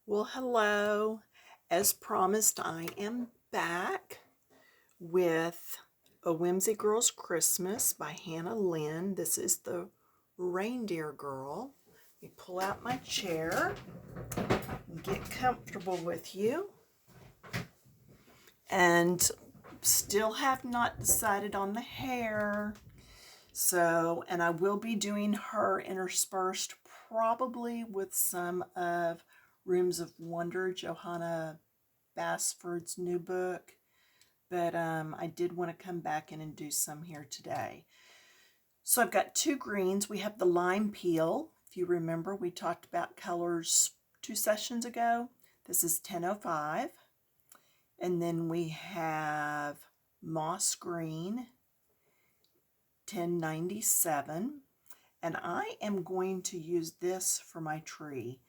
Well, hello. As promised, I am back with A Whimsy Girl's Christmas by Hannah Lynn. This is the Reindeer Girl. Let me pull out my chair and get comfortable with you. And still have not decided on the hair. And I will be doing her interspersed probably with some of Rooms of Wonder, Johanna Basford's new book, but I did want to come back in and do some here today. So I've got two greens. We have the lime peel. If you remember, we talked about colors 2 sessions ago. This is 1005. And then we have moss green, 1097. And I am going to use this for my tree.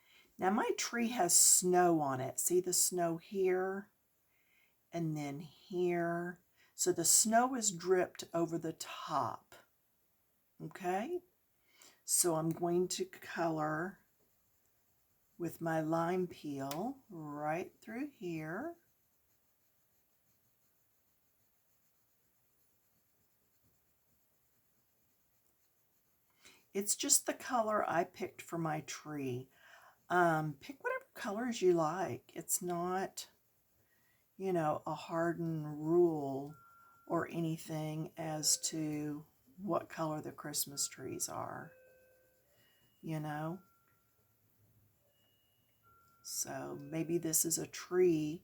Now my tree has snow on it. See the snow here? And then here. So the snow is dripped over the top. Okay? So I'm going to color with my lime peel right through here. It's just the color I picked for my tree. Pick whatever colors you like. It's not, a hardened rule or anything as to what color the Christmas trees are, So maybe this is a tree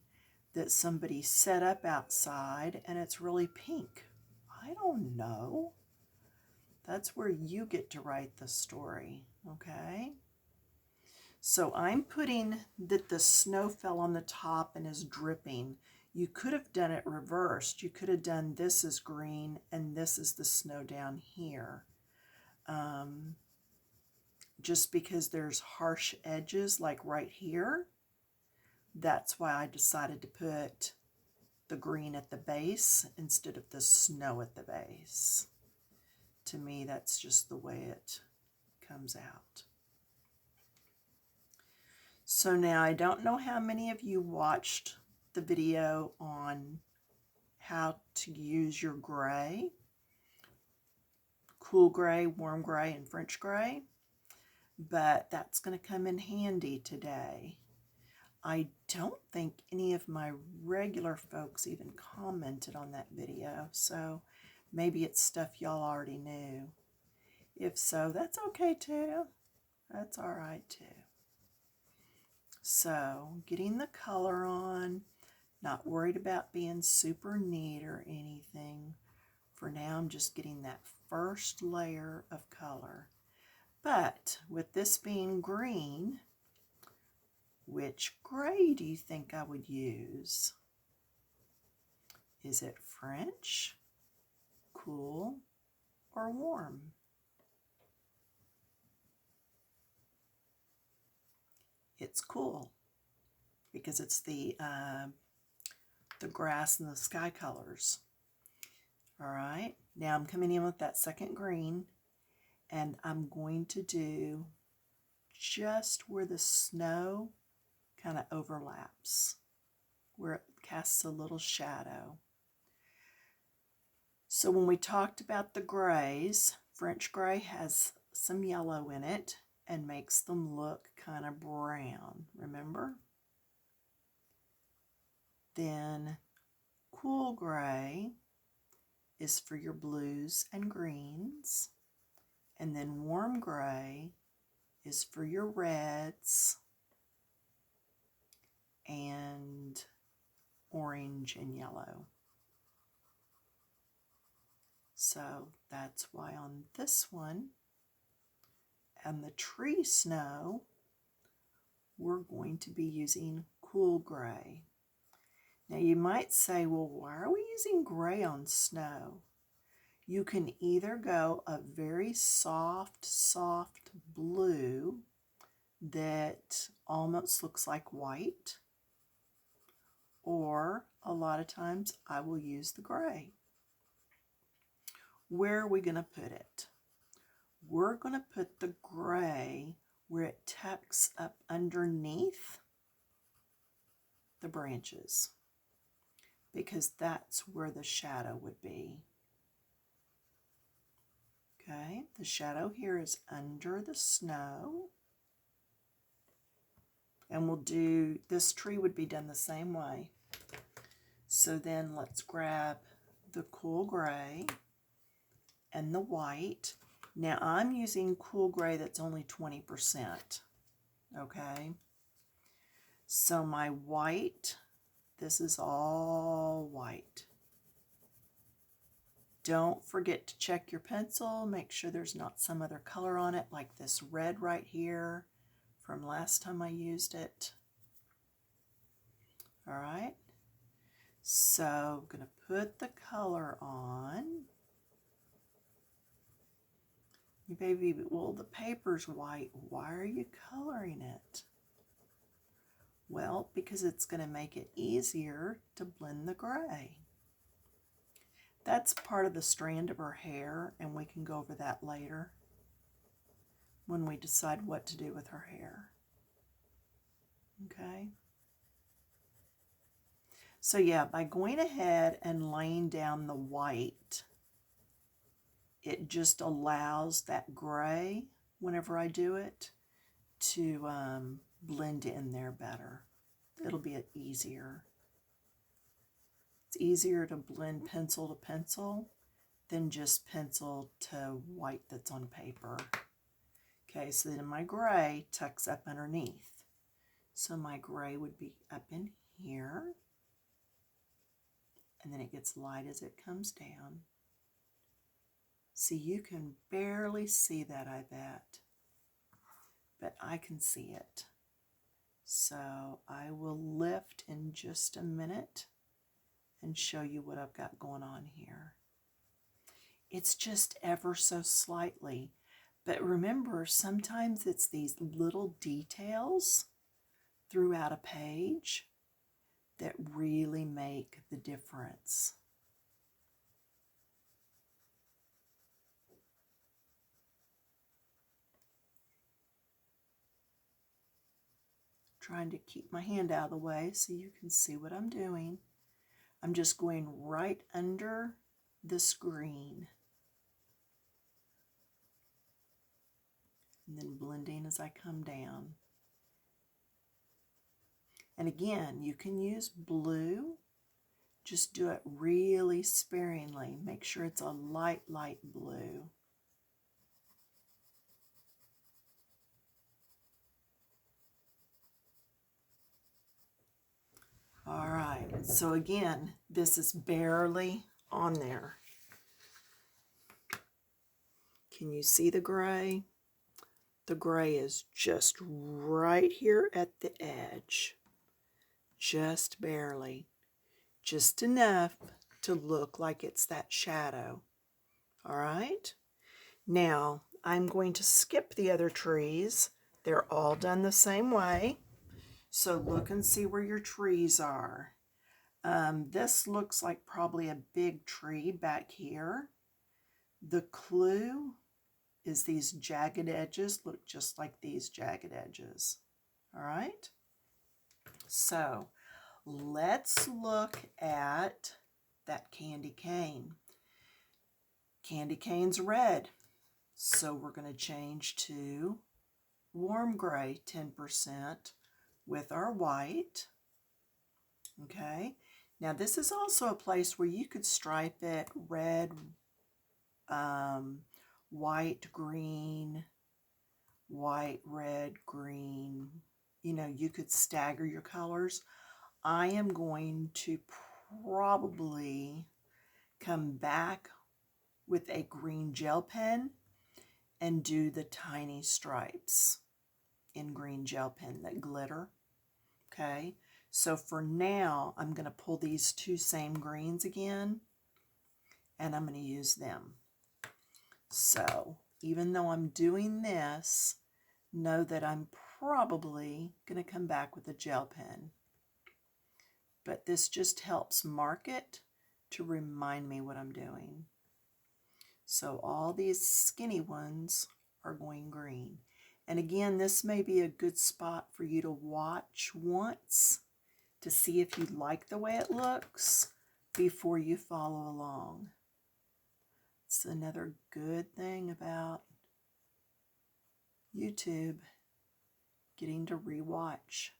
that somebody set up outside and it's really pink. I don't know. That's where you get to write the story, okay? So I'm putting that the snow fell on the top and is dripping. You could have done it reversed. You could have done this is green and this is the snow down here. Just because there's harsh edges like right here, that's why I decided to put the green at the base instead of the snow at the base. To me, that's just the way it comes out. So now I don't know how many of you watched the video on how to use your gray, cool gray, warm gray, and French gray, but that's going to come in handy today. I don't think any of my regular folks even commented on that video, so maybe it's stuff y'all already knew. If so, that's okay too. That's all right too. So, getting the color on, not worried about being super neat or anything. For now, I'm just getting that first layer of color. But with this being green, which gray do you think I would use? Is it French, cool, or warm? It's cool because it's the grass and the sky colors. All right, now I'm coming in with that second green, and I'm going to do just where the snow kind of overlaps, where it casts a little shadow. So when we talked about the grays, French gray has some yellow in it and makes them look kind of brown, remember? Then cool gray is for your blues and greens, and then warm gray is for your reds and orange and yellow. So that's why on this one and the tree snow, we're going to be using cool gray. Now you might say, well, why are we using gray on snow? You can either go a very soft blue that almost looks like white, or a lot of times I will use the gray. Where are we going to put it? We're going to put the gray where it tucks up underneath the branches, because that's where the shadow would be. Okay, the shadow here is under the snow. And we'll do, this tree would be done the same way. So then let's grab the cool gray and the white. Now I'm using cool gray that's only 20%. Okay. So my white, this is all white. Don't forget to check your pencil. Make sure there's not some other color on it, like this red right here from last time I used it. All right. So I'm going to put the color on. You baby, well, the paper's white. Why are you coloring it? Well, because it's going to make it easier to blend the gray. That's part of the strand of her hair, and we can go over that later when we decide what to do with her hair. Okay? So yeah, by going ahead and laying down the white, it just allows that gray, whenever I do it, to blend in there better. It'll be easier. It's easier to blend pencil to pencil than just pencil to white that's on paper. Okay, so then my gray tucks up underneath. So my gray would be up in here. And then it gets light as it comes down. See, you can barely see that, I bet. But I can see it. So I will lift in just a minute and show you what I've got going on here. It's just ever so slightly. But remember, sometimes it's these little details throughout a page that really make the difference. Trying to keep my hand out of the way so you can see what I'm doing. I'm just going right under this green and then blending as I come down. And again, you can use blue. Just do it really sparingly. Make sure it's a light, light blue. All right, so again, this is barely on there. Can you see the gray? The gray is just right here at the edge. Just barely. Just enough to look like it's that shadow. All right? Now, I'm going to skip the other trees. They're all done the same way. So look and see where your trees are. This looks like probably a big tree back here. The clue is these jagged edges look just like these jagged edges. All right? So let's look at that candy cane. Candy cane's red. So we're going to change to warm gray 10% with our white. Okay. Now this is also a place where you could stripe it red, white, green, white, red, green. You know, you could stagger your colors. I am going to probably come back with a green gel pen and do the tiny stripes in green gel pen that glitter. Okay, so for now, I'm going to pull these two same greens again, and I'm going to use them. So even though I'm doing this, know that I'm probably going to come back with a gel pen. But this just helps mark it to remind me what I'm doing. So all these skinny ones are going green. And again, this may be a good spot for you to watch once to see if you like the way it looks before you follow along. It's another good thing about YouTube, getting to rewatch.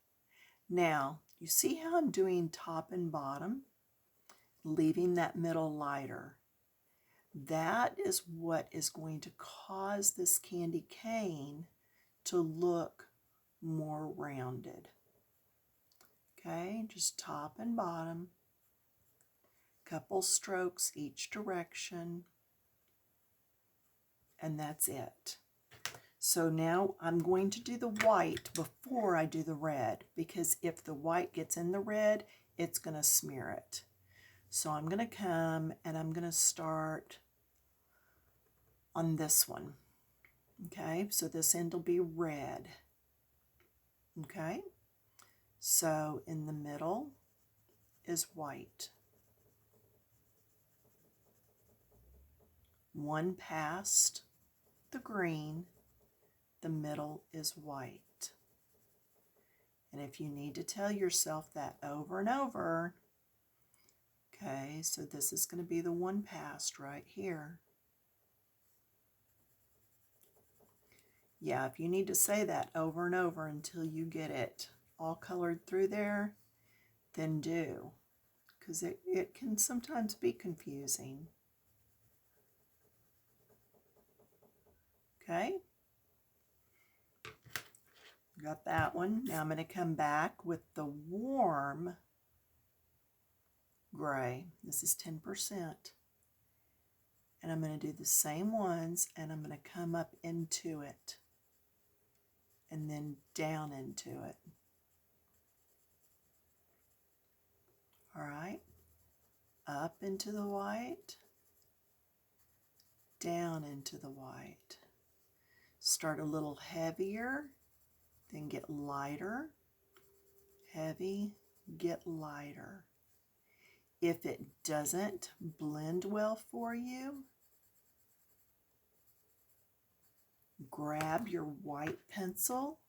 Now, you see how I'm doing top and bottom, leaving that middle lighter. That is what is going to cause this candy cane to look more rounded. Okay, just top and bottom, couple strokes each direction, and that's it. So now I'm going to do the white before I do the red, because if the white gets in the red, it's going to smear it. So I'm going to come and I'm going to start on this one. Okay, so this end will be red. Okay, so in the middle is white. One past the green, the middle is white. And if you need to tell yourself that over and over, okay, so this is going to be the one past right here. Yeah, if you need to say that over and over until you get it all colored through there, then do, because it can sometimes be confusing. Okay, got that one. Now I'm going to come back with the warm gray. This is 10%. And I'm going to do the same ones, and I'm going to come up into it and then down into it. All right, up into the white, down into the white. Start a little heavier, then get lighter, heavy, get lighter. If it doesn't blend well for you, grab your white pencil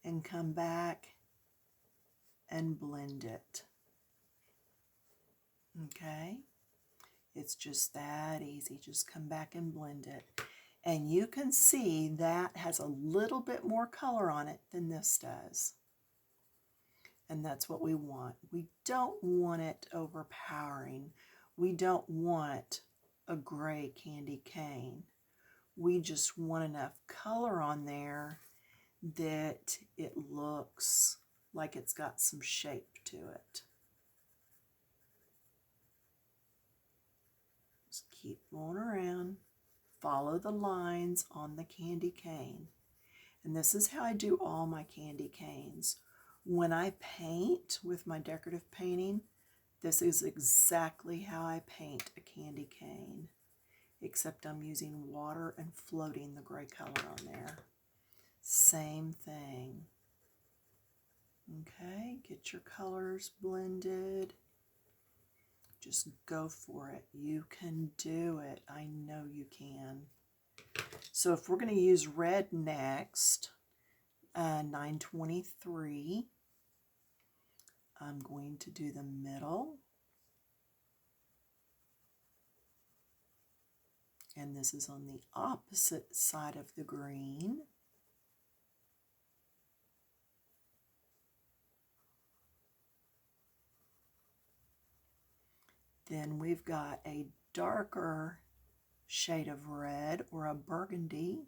and come back and blend it. Okay, it's just that easy. Just come back and blend it. And you can see that has a little bit more color on it than this does. And that's what we want. We don't want it overpowering. We don't want a gray candy cane. We just want enough color on there that it looks like it's got some shape to it. Just keep going around. Follow the lines on the candy cane. And this is how I do all my candy canes. When I paint with my decorative painting, this is exactly how I paint a candy cane, except I'm using water and floating the gray color on there. Same thing. Okay, get your colors blended. Just go for it. You can do it. I know you can. So if we're going to use red next, 923, I'm going to do the middle. And this is on the opposite side of the green. Then we've got a darker shade of red or a burgundy,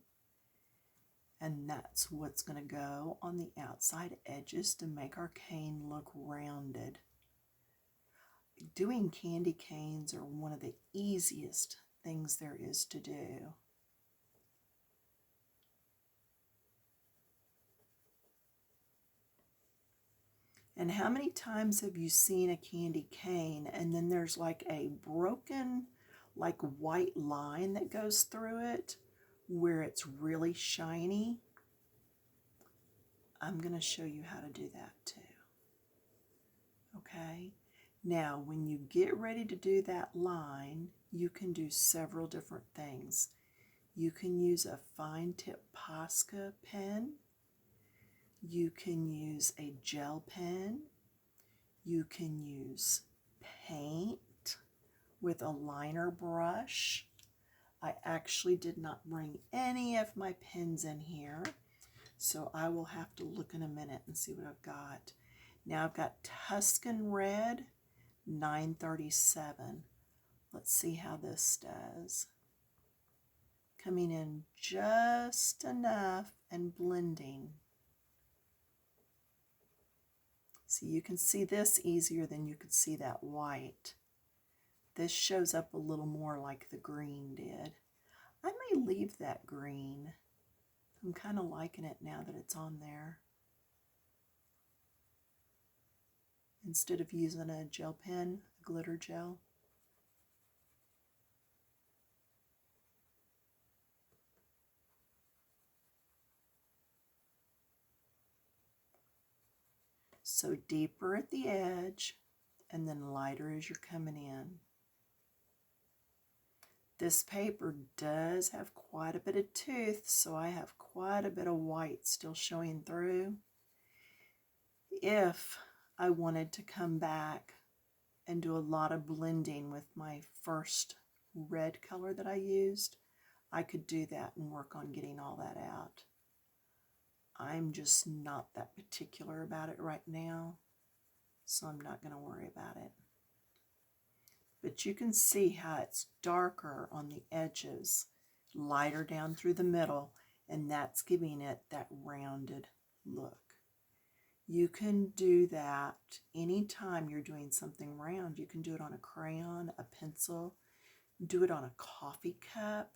and that's what's going to go on the outside edges to make our cane look rounded. Doing candy canes are one of the easiest things there is to do. And how many times have you seen a candy cane and then there's like a broken, like white line that goes through it where it's really shiny? I'm going to show you how to do that too. Okay? Now, when you get ready to do that line, you can do several different things. You can use a fine tip Posca pen. You can use a gel pen. You can use paint with a liner brush. I actually did not bring any of my pens in here, so I will have to look in a minute and see what I've got. Now I've got Tuscan Red 937. Let's see how this does. Coming in just enough and blending. See, you can see this easier than you could see that white. This shows up a little more like the green did. I may leave that green. I'm kind of liking it now that it's on there. Instead of using a gel pen, a glitter gel. So deeper at the edge and then lighter as you're coming in. This paper does have quite a bit of tooth, so I have quite a bit of white still showing through. If I wanted to come back and do a lot of blending with my first red color that I used, I could do that and work on getting all that out. I'm just not that particular about it right now, so I'm not going to worry about it. But you can see how it's darker on the edges, lighter down through the middle, and that's giving it that rounded look. You can do that anytime you're doing something round. You can do it on a crayon, a pencil, do it on a coffee cup.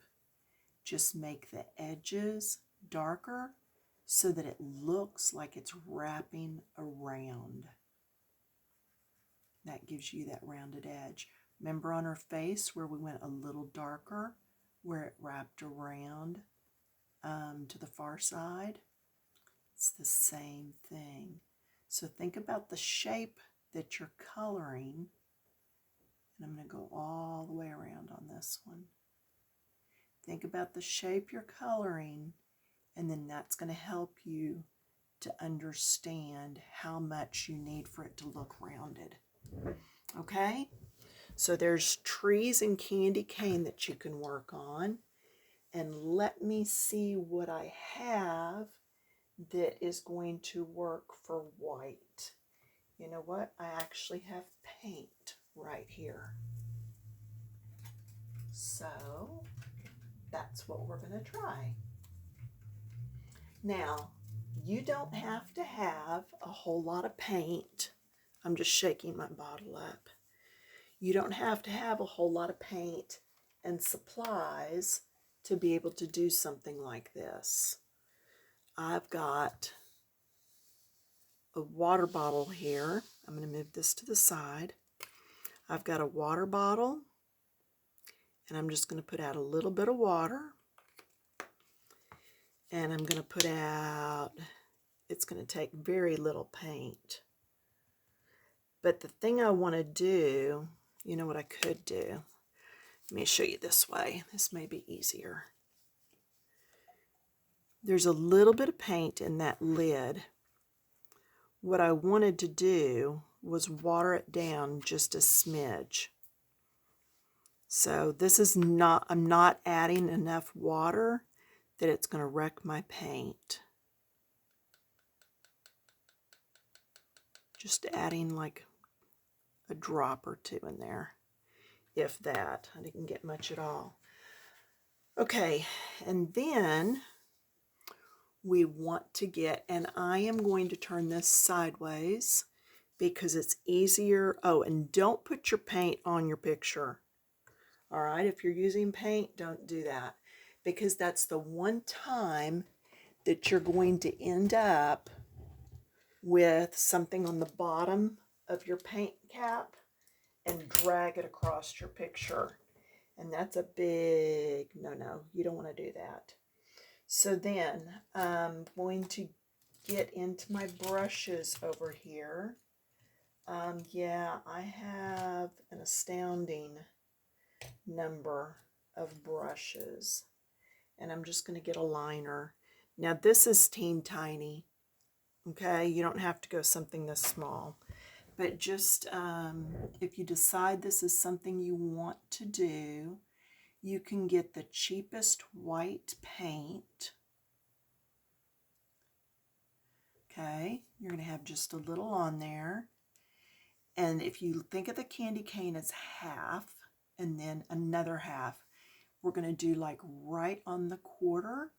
Just make the edges darker so that it looks like it's wrapping around. That gives you that rounded edge. Remember on her face where we went a little darker, where it wrapped around to the far side? It's the same thing. So think about the shape that you're coloring. And I'm going to go all the way around on this one. Think about the shape you're coloring, and then that's going to help you to understand how much you need for it to look rounded. Okay? So there's trees and candy cane that you can work on. And let me see what I have that is going to work for white. You know what? I actually have paint right here. So that's what we're going to try. Now, you don't have to have a whole lot of paint. I'm just shaking my bottle up. You don't have to have a whole lot of paint and supplies to be able to do something like this. I've got a water bottle here. I'm going to move this to the side. I've got a water bottle, and I'm just going to put out a little bit of water. And I'm going to put out, it's going to take very little paint. But the thing I want to do, you know what I could do? Let me show you this way. This may be easier. There's a little bit of paint in that lid. What I wanted to do was water it down just a smidge. So this is not, I'm not adding enough water that it's going to wreck my paint. Just adding like a drop or two in there, if that. I didn't get much at all. Okay, and then we want to get, and I am going to turn this sideways because it's easier. Oh, and don't put your paint on your picture. All right, if you're using paint, don't do that, because that's the one time that you're going to end up with something on the bottom of your paint cap and drag it across your picture. And that's a big no-no. You don't want to do that. So then I'm going to get into my brushes over here. Yeah, I have an astounding number of brushes. And I'm just going to get a liner. Now this is teeny tiny. Okay, you don't have to go something this small. But just if you decide this is something you want to do, you can get the cheapest white paint. Okay, you're going to have just a little on there. And if you think of the candy cane as half and then another half, we're going to do like right on the quarter.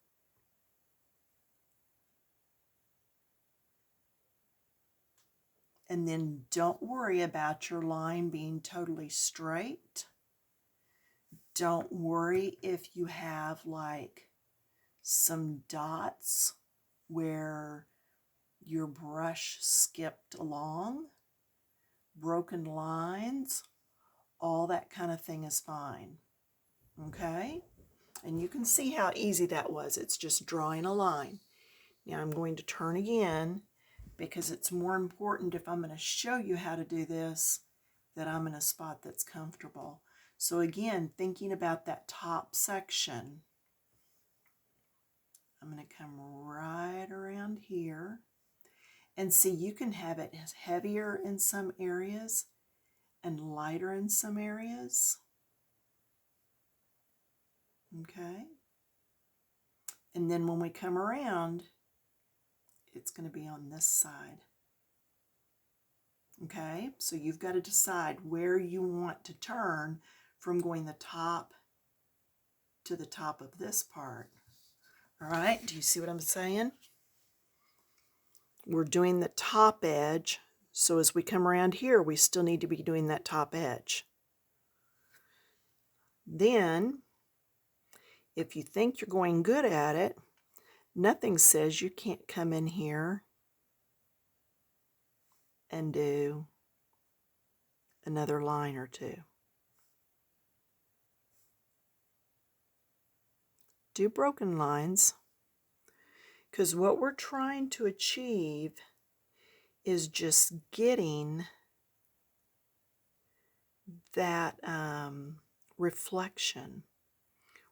And then don't worry about your line being totally straight. Don't worry if you have like some dots where your brush skipped along, broken lines, all that kind of thing is fine. Okay? And you can see how easy that was. It's just drawing a line. Now I'm going to turn again because it's more important if I'm going to show you how to do this that I'm in a spot that's comfortable. So again, thinking about that top section, I'm going to come right around here. And see, you can have it heavier in some areas and lighter in some areas. Okay? And then when we come around, it's going to be on this side. Okay? So you've got to decide where you want to turn from going the top to the top of this part. All right? Do you see what I'm saying? We're doing the top edge, so as we come around here, we still need to be doing that top edge. Then, if you think you're going good at it, nothing says you can't come in here and do another line or two. Do broken lines, because what we're trying to achieve is just getting that reflection.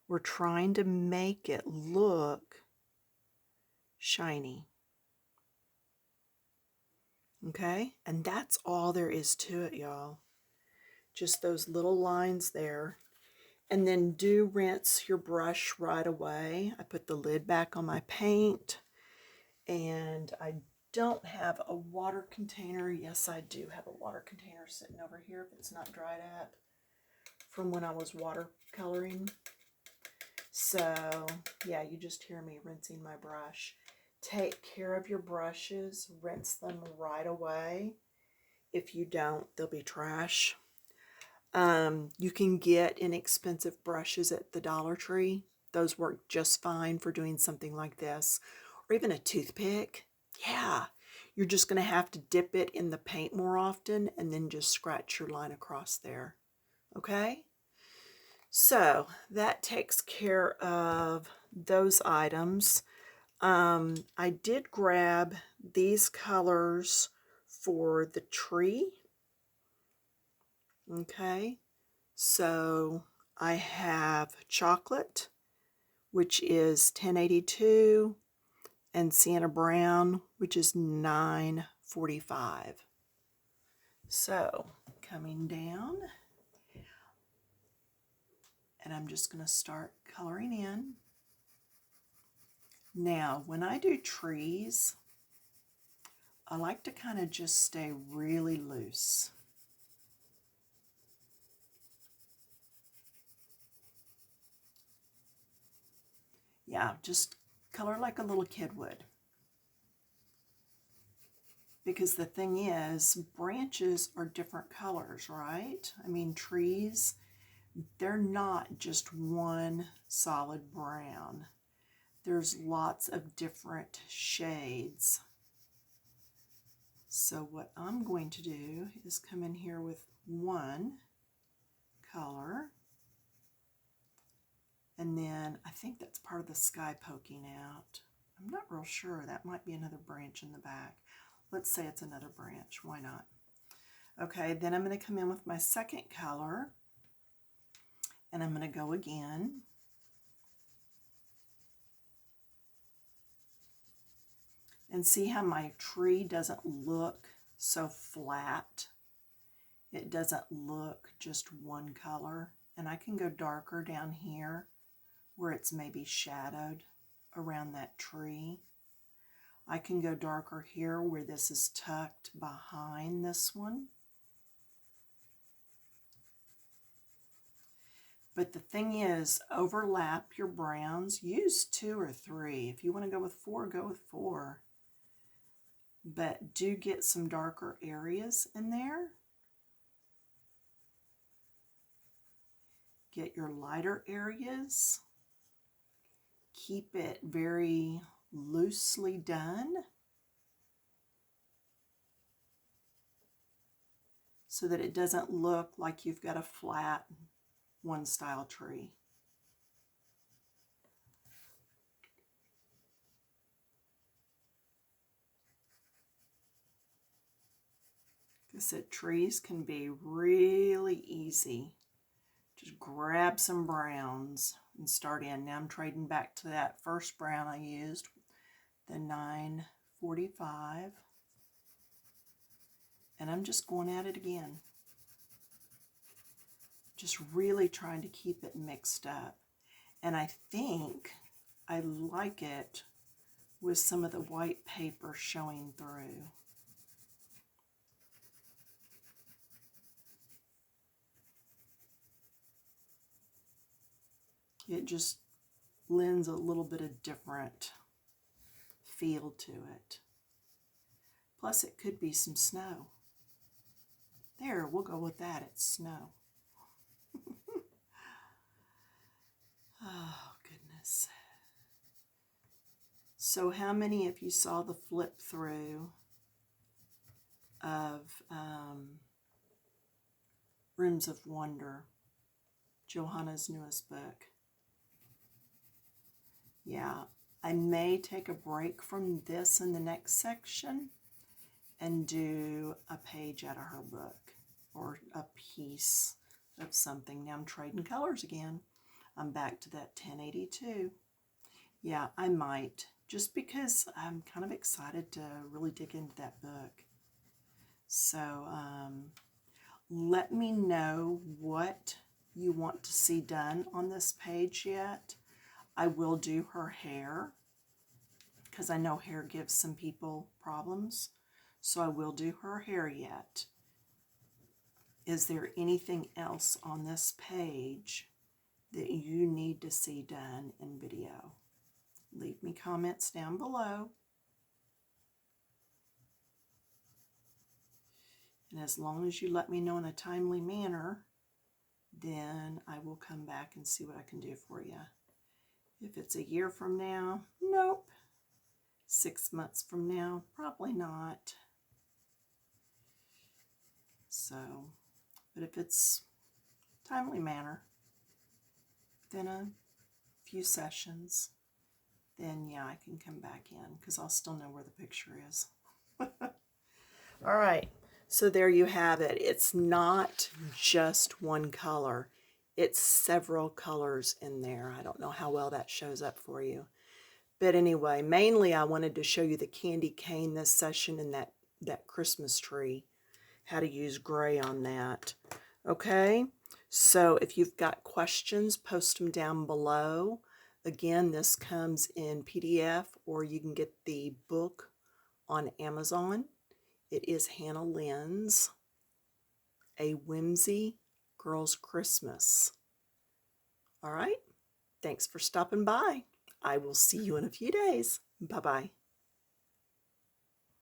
We're trying to make it look shiny. Okay? And that's all there is to it, y'all. Just those little lines there. And then do rinse your brush right away. I put the lid back on my paint. And I don't have a water container. Yes, I do have a water container sitting over here if it's not dried up from when I was watercoloring. So, yeah, you just hear me rinsing my brush. Take care of your brushes. Rinse them right away. If you don't, they'll be trash. You can get inexpensive brushes at the Dollar Tree. Those work just fine for doing something like this. Or even a toothpick. Yeah, you're just going to have to dip it in the paint more often and then just scratch your line across there. Okay? So that takes care of those items. I did grab these colors for the tree. Okay, so I have chocolate, which is 1082, and sienna brown, which is 945. So coming down, and I'm just going to start coloring in. Now, when I do trees, I like to kind of just stay really loose. Yeah, just color like a little kid would. Because the thing is, branches are different colors, right? I mean, trees, they're not just one solid brown. There's lots of different shades. So what I'm going to do is come in here with one color. And then I think that's part of the sky poking out. I'm not real sure. That might be another branch in the back. Let's say it's another branch. Why not? Okay, then I'm going to come in with my second color. And I'm going to go again. And see how my tree doesn't look so flat. It doesn't look just one color. And I can go darker down here where it's maybe shadowed around that tree. I can go darker here where this is tucked behind this one. But the thing is, overlap your browns. Use 2 or 3. If you want to go with 4, go with 4. But do get some darker areas in there. Get your lighter areas. Keep it very loosely done so that it doesn't look like you've got a flat one style tree. Like I said, trees can be really easy. Just grab some browns and start in. Now I'm trading back to that first brown I used, the 945. And I'm just going at it again. Just really trying to keep it mixed up. And I think I like it with some of the white paper showing through. It just lends a little bit of different feel to it. Plus it could be some snow. There, we'll go with that. It's snow. Oh, goodness. So how many of you saw the flip through of Rooms of Wonder, Johanna's newest book? Yeah, I may take a break from this in the next section and do a page out of her book or a piece of something. Now I'm trading colors again. I'm back to that 1082. Yeah, I might, just because I'm kind of excited to really dig into that book. So let me know what you want to see done on this page yet. I will do her hair because I know hair gives some people problems. So I will do her hair yet. Is there anything else on this page that you need to see done in video? Leave me comments down below. And as long as you let me know in a timely manner, then I will come back and see what I can do for you. If it's a year from now, nope. 6 months from now, probably not. So, but if it's timely manner, then a few sessions, then yeah, I can come back in because I'll still know where the picture is. All right, so there you have it. It's not just one color. It's several colors in there. I don't know how well that shows up for you. But anyway, mainly I wanted to show you the candy cane this session and that Christmas tree, how to use gray on that. Okay, so if you've got questions, post them down below. Again, this comes in PDF, or you can get the book on Amazon. It is Hannah Lynn's A Whimsy Girl's Christmas. All right, thanks for stopping by. I will see you in a few days. Bye-bye.